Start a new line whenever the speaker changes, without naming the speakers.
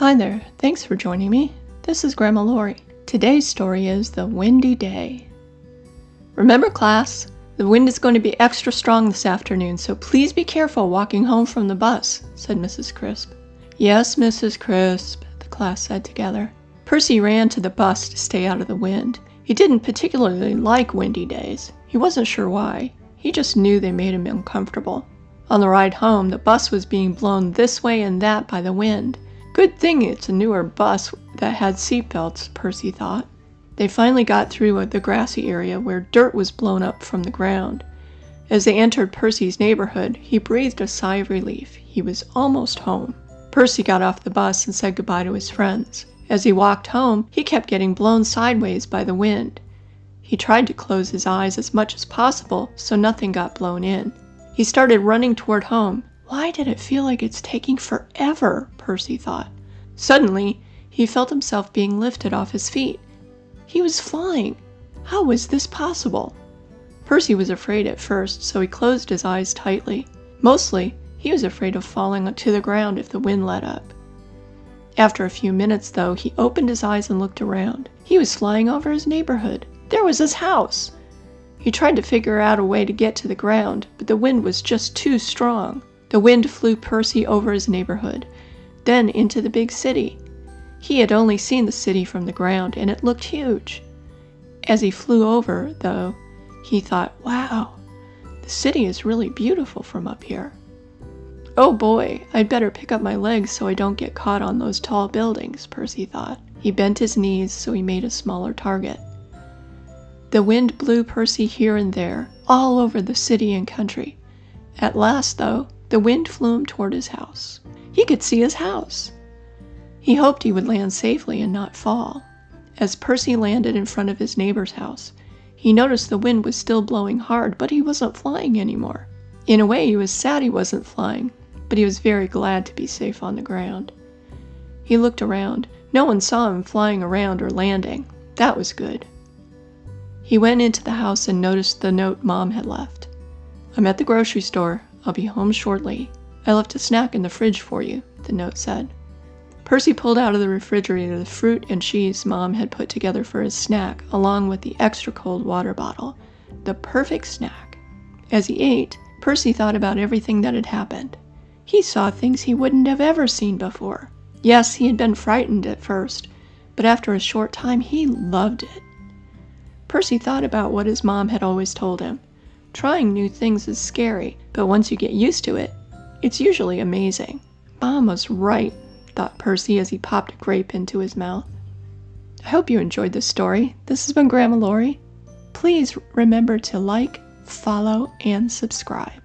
Hi there, thanks for joining me. This is Grandma Lori. Today's story is The Windy Day. Remember, class, the wind is going to be extra strong this afternoon, so please be careful walking home from the bus, said Mrs. Crisp. Yes, Mrs. Crisp, the class said together. Percy ran to the bus to stay out of the wind. He didn't particularly like windy days. He wasn't sure why. He just knew they made him uncomfortable. On the ride home, the bus was being blown this way and that by the wind. Good thing it's a newer bus that had seatbelts, Percy thought. They finally got through the grassy area where dirt was blown up from the ground. As they entered Percy's neighborhood, he breathed a sigh of relief. He was almost home. Percy got off the bus and said goodbye to his friends. As he walked home, he kept getting blown sideways by the wind. He tried to close his eyes as much as possible so nothing got blown in. He started running toward home. Why did it feel like it's taking forever? Percy thought. Suddenly, he felt himself being lifted off his feet. He was flying. How was this possible? Percy was afraid at first, so he closed his eyes tightly. Mostly, he was afraid of falling to the ground if the wind let up. After a few minutes, though, he opened his eyes and looked around. He was flying over his neighborhood. There was his house! He tried to figure out a way to get to the ground, but the wind was just too strong. The wind flew Percy over his neighborhood, then into the big city. He had only seen the city from the ground, and it looked huge. As he flew over, though, he thought, wow, the city is really beautiful from up here. Oh boy, I'd better pick up my legs so I don't get caught on those tall buildings, Percy thought. He bent his knees so he made a smaller target. The wind blew Percy here and there, all over the city and country. At last, though, the wind flew him toward his house. He could see his house. He hoped he would land safely and not fall. As Percy landed in front of his neighbor's house, he noticed the wind was still blowing hard, but he wasn't flying anymore. In a way, he was sad he wasn't flying, but he was very glad to be safe on the ground. He looked around. No one saw him flying around or landing. That was good. He went into the house and noticed the note Mom had left. I'm at the grocery store. I'll be home shortly. I left a snack in the fridge for you, the note said. Percy pulled out of the refrigerator the fruit and cheese Mom had put together for his snack, along with the extra cold water bottle. The perfect snack. As he ate, Percy thought about everything that had happened. He saw things he wouldn't have ever seen before. Yes, he had been frightened at first, but after a short time he loved it. Percy thought about what his mom had always told him. Trying new things is scary, but once you get used to it, it's usually amazing. Mom was right, thought Percy as he popped a grape into his mouth. I hope you enjoyed this story. This has been Grandma Lori. Please remember to like, follow, and subscribe.